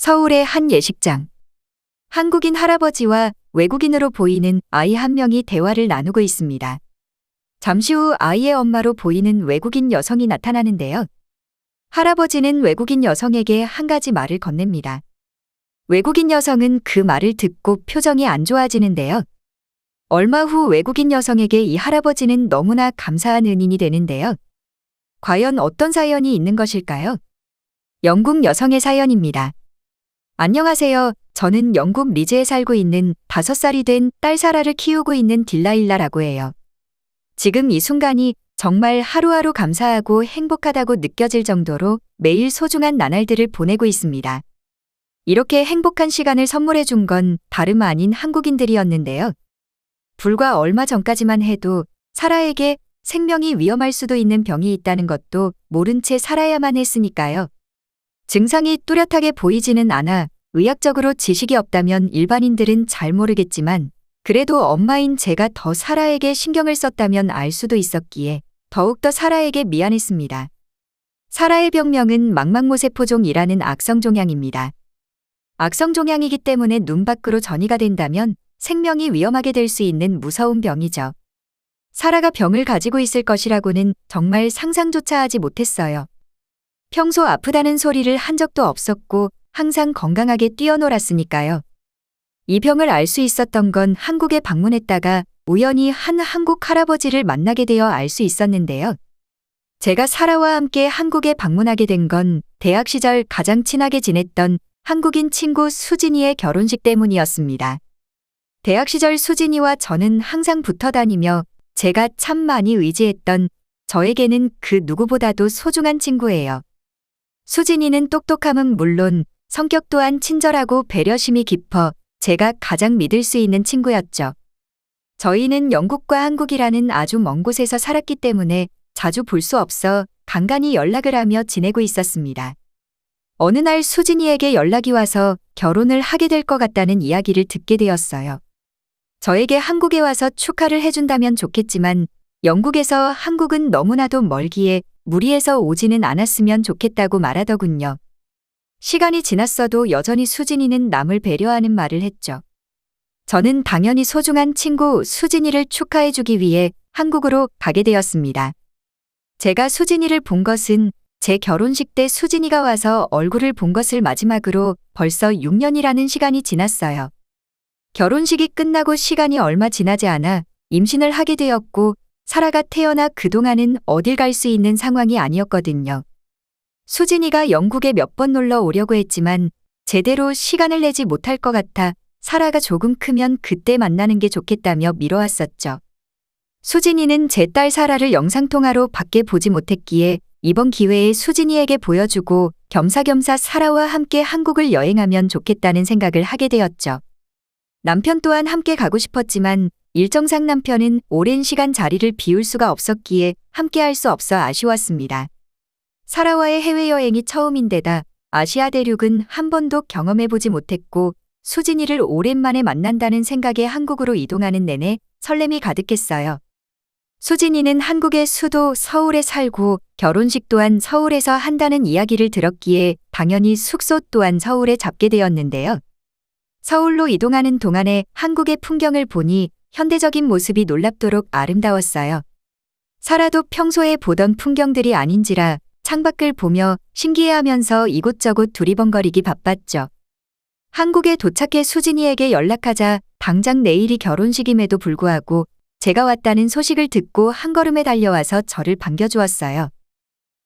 서울의 한 예식장. 한국인 할아버지와 외국인으로 보이는 아이 한 명이 대화를 나누고 있습니다. 잠시 후 아이의 엄마로 보이는 외국인 여성이 나타나는데요. 할아버지는 외국인 여성에게 한 가지 말을 건넵니다. 외국인 여성은 그 말을 듣고 표정이 안 좋아지는데요. 얼마 후 외국인 여성에게 이 할아버지는 너무나 감사한 은인이 되는데요. 과연 어떤 사연이 있는 것일까요? 영국 여성의 사연입니다. 안녕하세요. 저는 영국 리즈에 살고 있는 5살이 된 딸 사라를 키우고 있는 딜라일라라고 해요. 지금 이 순간이 정말 하루하루 감사하고 행복하다고 느껴질 정도로 매일 소중한 나날들을 보내고 있습니다. 이렇게 행복한 시간을 선물해 준 건 다름 아닌 한국인들이었는데요. 불과 얼마 전까지만 해도 사라에게 생명이 위험할 수도 있는 병이 있다는 것도 모른 채 살아야만 했으니까요. 증상이 뚜렷하게 보이지는 않아 의학적으로 지식이 없다면 일반인들은 잘 모르겠지만 그래도 엄마인 제가 더 사라에게 신경을 썼다면 알 수도 있었기에 더욱더 사라에게 미안했습니다. 사라의 병명은 망막모세포종이라는 악성종양입니다. 악성종양이기 때문에 눈 밖으로 전이가 된다면 생명이 위험하게 될 수 있는 무서운 병이죠. 사라가 병을 가지고 있을 것이라고는 정말 상상조차 하지 못했어요. 평소 아프다는 소리를 한 적도 없었고 항상 건강하게 뛰어놀았으니까요. 이 병을 알 수 있었던 건 한국에 방문했다가 우연히 한 한국 할아버지를 만나게 되어 알 수 있었는데요. 제가 사라와 함께 한국에 방문하게 된 건 대학 시절 가장 친하게 지냈던 한국인 친구 수진이의 결혼식 때문이었습니다. 대학 시절 수진이와 저는 항상 붙어 다니며 제가 참 많이 의지했던 저에게는 그 누구보다도 소중한 친구예요. 수진이는 똑똑함은 물론 성격 또한 친절하고 배려심이 깊어 제가 가장 믿을 수 있는 친구였죠. 저희는 영국과 한국이라는 아주 먼 곳에서 살았기 때문에 자주 볼 수 없어 간간히 연락을 하며 지내고 있었습니다. 어느 날 수진이에게 연락이 와서 결혼을 하게 될 것 같다는 이야기를 듣게 되었어요. 저에게 한국에 와서 축하를 해준다면 좋겠지만 영국에서 한국은 너무나도 멀기에 무리해서 오지는 않았으면 좋겠다고 말하더군요. 시간이 지났어도 여전히 수진이는 남을 배려하는 말을 했죠. 저는 당연히 소중한 친구 수진이를 축하해주기 위해 한국으로 가게 되었습니다. 제가 수진이를 본 것은 제 결혼식 때 수진이가 와서 얼굴을 본 것을 마지막으로 벌써 6년이라는 시간이 지났어요. 결혼식이 끝나고 시간이 얼마 지나지 않아 임신을 하게 되었고 사라가 태어나 그동안은 어딜 갈 수 있는 상황이 아니었거든요. 수진이가 영국에 몇 번 놀러 오려고 했지만 제대로 시간을 내지 못할 것 같아 사라가 조금 크면 그때 만나는 게 좋겠다며 미뤄왔었죠. 수진이는 제 딸 사라를 영상통화로 밖에 보지 못했기에 이번 기회에 수진이에게 보여주고 겸사겸사 사라와 함께 한국을 여행하면 좋겠다는 생각을 하게 되었죠. 남편 또한 함께 가고 싶었지만 일정상 남편은 오랜 시간 자리를 비울 수가 없었기에 함께 할 수 없어 아쉬웠습니다. 사라와의 해외여행이 처음인데다 아시아 대륙은 한 번도 경험해보지 못했고 수진이를 오랜만에 만난다는 생각에 한국으로 이동하는 내내 설렘이 가득했어요. 수진이는 한국의 수도 서울에 살고 결혼식 또한 서울에서 한다는 이야기를 들었기에 당연히 숙소 또한 서울에 잡게 되었는데요. 서울로 이동하는 동안에 한국의 풍경을 보니 현대적인 모습이 놀랍도록 아름다웠어요. 사라도 평소에 보던 풍경들이 아닌지라 창밖을 보며 신기해하면서 이곳저곳 두리번거리기 바빴죠. 한국에 도착해 수진이에게 연락하자 당장 내일이 결혼식임에도 불구하고 제가 왔다는 소식을 듣고 한 걸음에 달려와서 저를 반겨주었어요.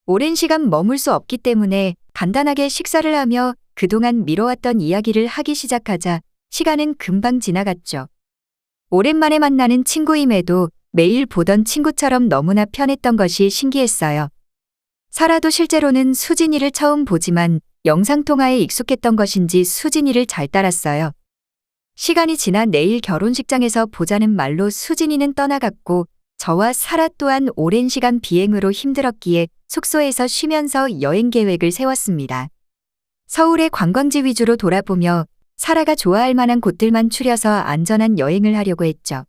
오랜 시간 머물 수 없기 때문에 간단하게 식사를 하며 그동안 미뤄왔던 이야기를 하기 시작하자 시간은 금방 지나갔죠. 오랜만에 만나는 친구임에도 매일 보던 친구처럼 너무나 편했던 것이 신기했어요. 사라도 실제로는 수진이를 처음 보지만 영상통화에 익숙했던 것인지 수진이를 잘 따랐어요. 시간이 지나 내일 결혼식장에서 보자는 말로 수진이는 떠나갔고 저와 사라 또한 오랜 시간 비행으로 힘들었기에 숙소에서 쉬면서 여행 계획을 세웠습니다. 서울의 관광지 위주로 돌아보며 사라가 좋아할 만한 곳들만 추려서 안전한 여행을 하려고 했죠.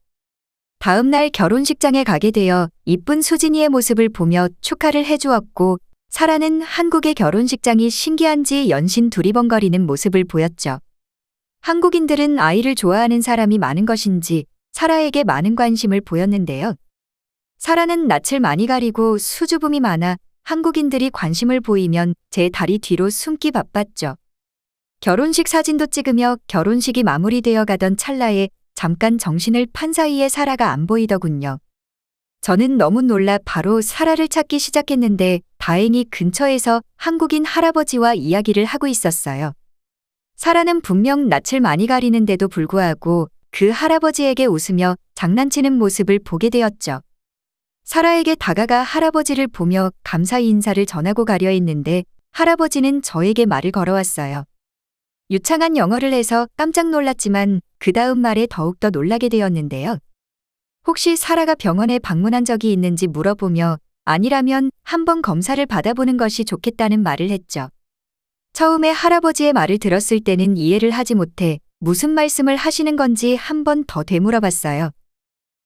다음 날 결혼식장에 가게 되어 이쁜 수진이의 모습을 보며 축하를 해주었고 사라는 한국의 결혼식장이 신기한지 연신 두리번거리는 모습을 보였죠. 한국인들은 아이를 좋아하는 사람이 많은 것인지 사라에게 많은 관심을 보였는데요. 사라는 낯을 많이 가리고 수줍음이 많아 한국인들이 관심을 보이면 제 다리 뒤로 숨기 바빴죠. 결혼식 사진도 찍으며 결혼식이 마무리되어 가던 찰나에 잠깐 정신을 판 사이에 사라가 안 보이더군요. 저는 너무 놀라 바로 사라를 찾기 시작했는데 다행히 근처에서 한국인 할아버지와 이야기를 하고 있었어요. 사라는 분명 낯을 많이 가리는데도 불구하고 그 할아버지에게 웃으며 장난치는 모습을 보게 되었죠. 사라에게 다가가 할아버지를 보며 감사 인사를 전하고 가려 했는데 할아버지는 저에게 말을 걸어왔어요. 유창한 영어를 해서 깜짝 놀랐지만 그 다음 말에 더욱더 놀라게 되었는데요. 혹시 사라가 병원에 방문한 적이 있는지 물어보며 아니라면 한번 검사를 받아보는 것이 좋겠다는 말을 했죠. 처음에 할아버지의 말을 들었을 때는 이해를 하지 못해 무슨 말씀을 하시는 건지 한 번 더 되물어봤어요.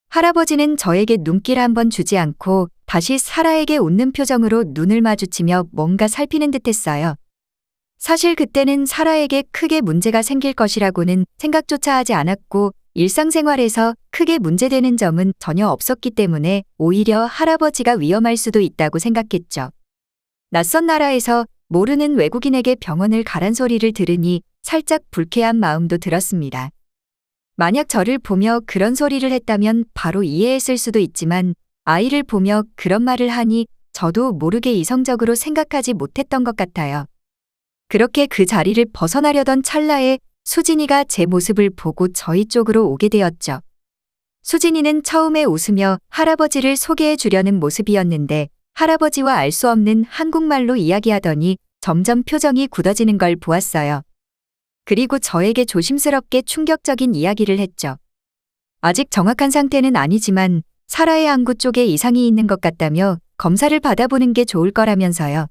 할아버지는 저에게 눈길 한 번 주지 않고 다시 사라에게 웃는 표정으로 눈을 마주치며 뭔가 살피는 듯했어요. 사실 그때는 사라에게 크게 문제가 생길 것이라고는 생각조차 하지 않았고 일상생활에서 크게 문제되는 점은 전혀 없었기 때문에 오히려 할아버지가 위험할 수도 있다고 생각했죠. 낯선 나라에서 모르는 외국인에게 병원을 가란 소리를 들으니 살짝 불쾌한 마음도 들었습니다. 만약 저를 보며 그런 소리를 했다면 바로 이해했을 수도 있지만 아이를 보며 그런 말을 하니 저도 모르게 이성적으로 생각하지 못했던 것 같아요. 그렇게 그 자리를 벗어나려던 찰나에 수진이가 제 모습을 보고 저희 쪽으로 오게 되었죠. 수진이는 처음에 웃으며 할아버지를 소개해 주려는 모습이었는데 할아버지와 알 수 없는 한국말로 이야기하더니 점점 표정이 굳어지는 걸 보았어요. 그리고 저에게 조심스럽게 충격적인 이야기를 했죠. 아직 정확한 상태는 아니지만 사라의 안구 쪽에 이상이 있는 것 같다며 검사를 받아보는 게 좋을 거라면서요.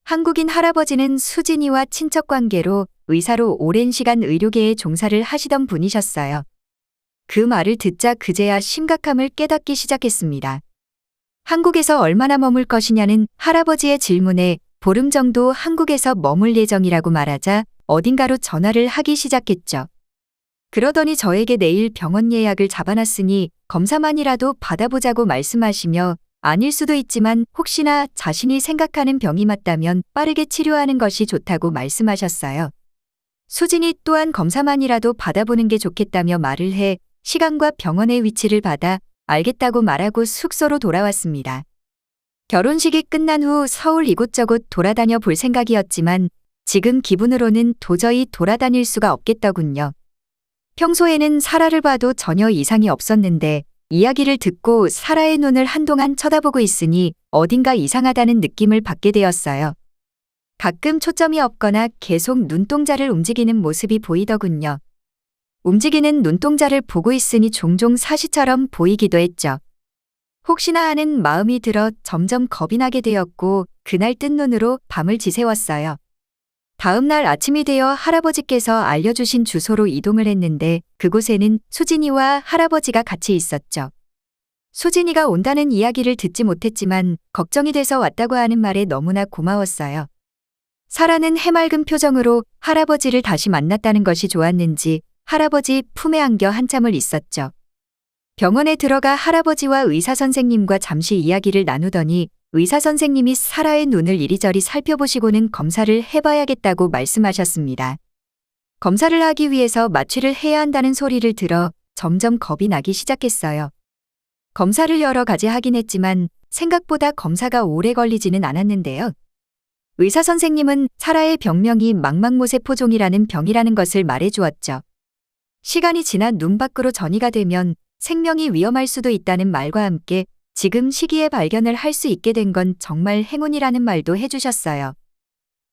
한국인 할아버지는 수진이와 친척 관계로 의사로 오랜 시간 의료계에 종사를 하시던 분이셨어요. 그 말을 듣자 그제야 심각함을 깨닫기 시작했습니다. 한국에서 얼마나 머물 것이냐는 할아버지의 질문에 보름 정도 한국에서 머물 예정이라고 말하자 어딘가로 전화를 하기 시작했죠. 그러더니 저에게 내일 병원 예약을 잡아놨으니 검사만이라도 받아보자고 말씀하시며 아닐 수도 있지만 혹시나 자신이 생각하는 병이 맞다면 빠르게 치료하는 것이 좋다고 말씀하셨어요. 수진이 또한 검사만이라도 받아보는 게 좋겠다며 말을 해 시간과 병원의 위치를 받아 알겠다고 말하고 숙소로 돌아왔습니다. 결혼식이 끝난 후 서울 이곳저곳 돌아다녀 볼 생각이었지만 지금 기분으로는 도저히 돌아다닐 수가 없겠더군요. 평소에는 사라를 봐도 전혀 이상이 없었는데 이야기를 듣고 사라의 눈을 한동안 쳐다보고 있으니 어딘가 이상하다는 느낌을 받게 되었어요. 가끔 초점이 없거나 계속 눈동자를 움직이는 모습이 보이더군요. 움직이는 눈동자를 보고 있으니 종종 사시처럼 보이기도 했죠. 혹시나 하는 마음이 들어 점점 겁이 나게 되었고 그날 뜬 눈으로 밤을 지새웠어요. 다음 날 아침이 되어 할아버지께서 알려주신 주소로 이동을 했는데 그곳에는 수진이와 할아버지가 같이 있었죠. 수진이가 온다는 이야기를 듣지 못했지만 걱정이 돼서 왔다고 하는 말에 너무나 고마웠어요. 사라는 해맑은 표정으로 할아버지를 다시 만났다는 것이 좋았는지 할아버지 품에 안겨 한참을 있었죠. 병원에 들어가 할아버지와 의사 선생님과 잠시 이야기를 나누더니 의사 선생님이 사라의 눈을 이리저리 살펴보시고는 검사를 해봐야겠다고 말씀하셨습니다. 검사를 하기 위해서 마취를 해야 한다는 소리를 들어 점점 겁이 나기 시작했어요. 검사를 여러 가지 하긴 했지만 생각보다 검사가 오래 걸리지는 않았는데요. 의사 선생님은 사라의 병명이 망막모세포종이라는 병이라는 것을 말해주었죠. 시간이 지나 눈 밖으로 전이가 되면 생명이 위험할 수도 있다는 말과 함께 지금 시기에 발견을 할 수 있게 된 건 정말 행운이라는 말도 해주셨어요.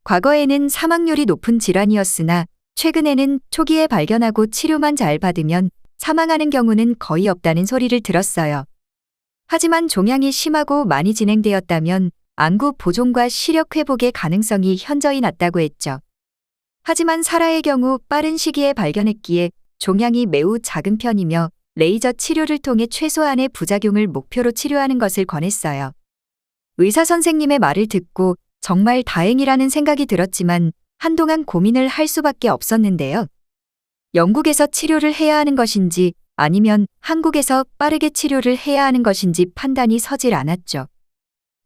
과거에는 사망률이 높은 질환이었으나 최근에는 초기에 발견하고 치료만 잘 받으면 사망하는 경우는 거의 없다는 소리를 들었어요. 하지만 종양이 심하고 많이 진행되었다면 안구 보존과 시력 회복의 가능성이 현저히 낮다고 했죠. 하지만 사라의 경우 빠른 시기에 발견했기에 종양이 매우 작은 편이며 레이저 치료를 통해 최소한의 부작용을 목표로 치료하는 것을 권했어요. 의사 선생님의 말을 듣고 정말 다행이라는 생각이 들었지만 한동안 고민을 할 수밖에 없었는데요. 영국에서 치료를 해야 하는 것인지 아니면 한국에서 빠르게 치료를 해야 하는 것인지 판단이 서질 않았죠.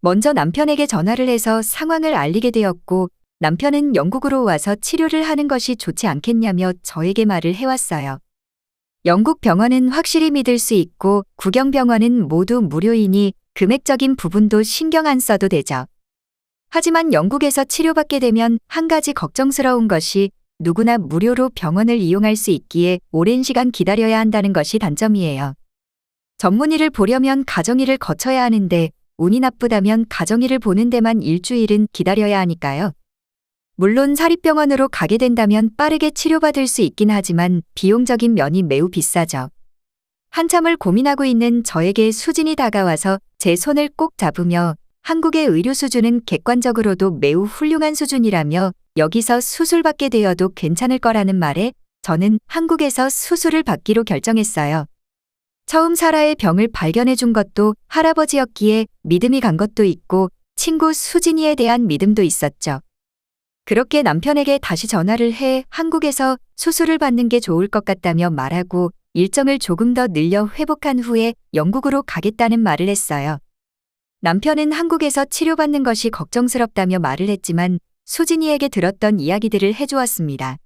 먼저 남편에게 전화를 해서 상황을 알리게 되었고 남편은 영국으로 와서 치료를 하는 것이 좋지 않겠냐며 저에게 말을 해왔어요. 영국 병원은 확실히 믿을 수 있고 구경병원은 모두 무료이니 금액적인 부분도 신경 안 써도 되죠. 하지만 영국에서 치료받게 되면 한 가지 걱정스러운 것이 누구나 무료로 병원을 이용할 수 있기에 오랜 시간 기다려야 한다는 것이 단점이에요. 전문의를 보려면 가정의를 거쳐야 하는데 운이 나쁘다면 가정의를 보는 데만 일주일은 기다려야 하니까요. 물론 사립병원으로 가게 된다면 빠르게 치료받을 수 있긴 하지만 비용적인 면이 매우 비싸죠. 한참을 고민하고 있는 저에게 수진이 다가와서 제 손을 꼭 잡으며 한국의 의료 수준은 객관적으로도 매우 훌륭한 수준이라며 여기서 수술받게 되어도 괜찮을 거라는 말에 저는 한국에서 수술을 받기로 결정했어요. 처음 사라의 병을 발견해 준 것도 할아버지였기에 믿음이 간 것도 있고 친구 수진이에 대한 믿음도 있었죠. 그렇게 남편에게 다시 전화를 해 한국에서 수술을 받는 게 좋을 것 같다며 말하고 일정을 조금 더 늘려 회복한 후에 영국으로 가겠다는 말을 했어요. 남편은 한국에서 치료받는 것이 걱정스럽다며 말을 했지만 수진이에게 들었던 이야기들을 해주었습니다.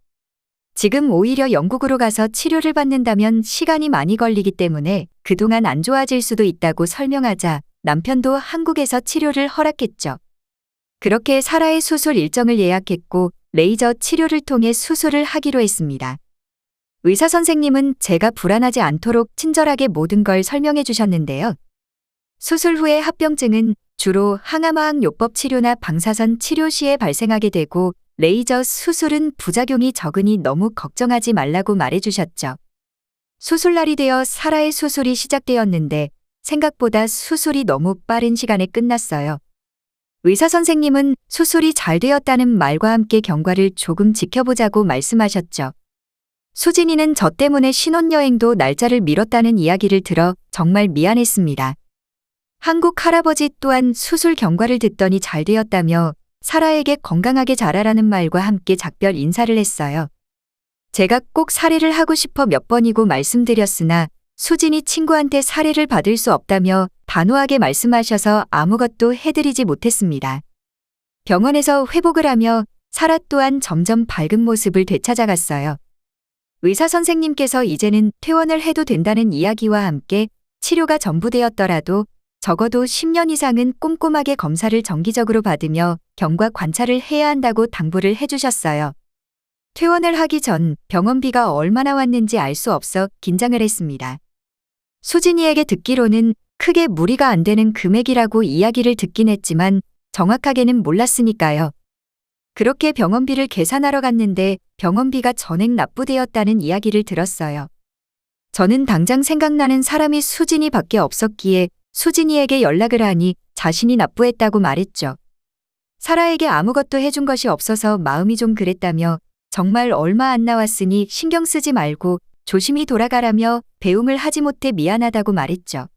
지금 오히려 영국으로 가서 치료를 받는다면 시간이 많이 걸리기 때문에 그동안 안 좋아질 수도 있다고 설명하자 남편도 한국에서 치료를 허락했죠. 그렇게 사라의 수술 일정을 예약했고 레이저 치료를 통해 수술을 하기로 했습니다. 의사 선생님은 제가 불안하지 않도록 친절하게 모든 걸 설명해 주셨는데요. 수술 후의 합병증은 주로 항암화학요법 치료나 방사선 치료 시에 발생하게 되고 레이저 수술은 부작용이 적으니 너무 걱정하지 말라고 말해 주셨죠. 수술날이 되어 사라의 수술이 시작되었는데 생각보다 수술이 너무 빠른 시간에 끝났어요. 의사 선생님은 수술이 잘 되었다는 말과 함께 경과를 조금 지켜보자고 말씀하셨죠. 수진이는 저 때문에 신혼여행도 날짜를 미뤘다는 이야기를 들어 정말 미안했습니다. 한국 할아버지 또한 수술 경과를 듣더니 잘 되었다며 사라에게 건강하게 자라라는 말과 함께 작별 인사를 했어요. 제가 꼭 살해를 하고 싶어 몇 번이고 말씀드렸으나 수진이 친구한테 살해를 받을 수 없다며 단호하게 말씀하셔서 아무것도 해드리지 못했습니다. 병원에서 회복을 하며 사라 또한 점점 밝은 모습을 되찾아갔어요. 의사 선생님께서 이제는 퇴원을 해도 된다는 이야기와 함께 치료가 전부되었더라도 적어도 10년 이상은 꼼꼼하게 검사를 정기적으로 받으며 경과 관찰을 해야 한다고 당부를 해주셨어요. 퇴원을 하기 전 병원비가 얼마나 왔는지 알 수 없어 긴장을 했습니다. 수진이에게 듣기로는 크게 무리가 안 되는 금액이라고 이야기를 듣긴 했지만 정확하게는 몰랐으니까요. 그렇게 병원비를 계산하러 갔는데 병원비가 전액 납부되었다는 이야기를 들었어요. 저는 당장 생각나는 사람이 수진이밖에 없었기에 수진이에게 연락을 하니 자신이 납부했다고 말했죠. 사라에게 아무것도 해준 것이 없어서 마음이 좀 그랬다며 정말 얼마 안 나왔으니 신경 쓰지 말고 조심히 돌아가라며 배웅을 하지 못해 미안하다고 말했죠.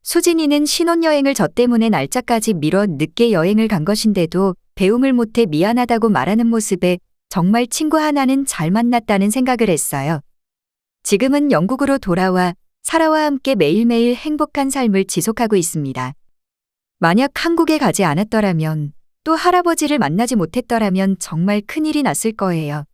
수진이는 신혼여행을 저 때문에 날짜까지 미뤄 늦게 여행을 간 것인데도 배웅을 못해 미안하다고 말하는 모습에 정말 친구 하나는 잘 만났다는 생각을 했어요. 지금은 영국으로 돌아와 사라와 함께 매일매일 행복한 삶을 지속하고 있습니다. 만약 한국에 가지 않았더라면 또 할아버지를 만나지 못했더라면 정말 큰일이 났을 거예요.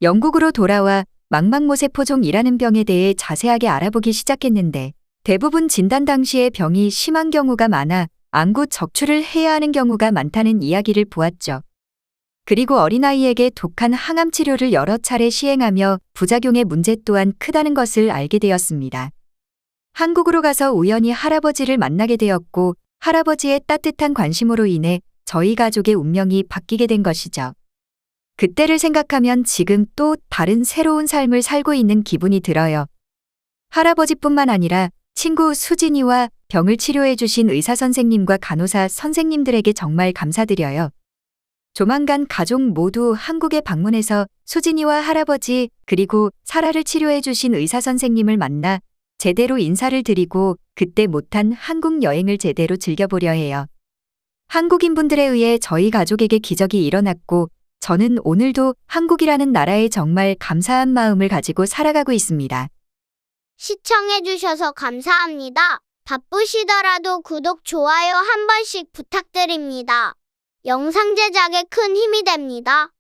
영국으로 돌아와 망막모세포종이라는 병에 대해 자세하게 알아보기 시작했는데 대부분 진단 당시에 병이 심한 경우가 많아 안구 적출을 해야 하는 경우가 많다는 이야기를 보았죠. 그리고 어린아이에게 독한 항암 치료를 여러 차례 시행하며 부작용의 문제 또한 크다는 것을 알게 되었습니다. 한국으로 가서 우연히 할아버지를 만나게 되었고 할아버지의 따뜻한 관심으로 인해 저희 가족의 운명이 바뀌게 된 것이죠. 그때를 생각하면 지금 또 다른 새로운 삶을 살고 있는 기분이 들어요. 할아버지뿐만 아니라 친구 수진이와 병을 치료해 주신 의사 선생님과 간호사 선생님들에게 정말 감사드려요. 조만간 가족 모두 한국에 방문해서 수진이와 할아버지 그리고 사라를 치료해 주신 의사 선생님을 만나 제대로 인사를 드리고 그때 못한 한국 여행을 제대로 즐겨보려 해요. 한국인분들에 의해 저희 가족에게 기적이 일어났고, 저는 오늘도 한국이라는 나라에 정말 감사한 마음을 가지고 살아가고 있습니다. 시청해주셔서 감사합니다. 바쁘시더라도 구독, 좋아요 한 번씩 부탁드립니다. 영상 제작에 큰 힘이 됩니다.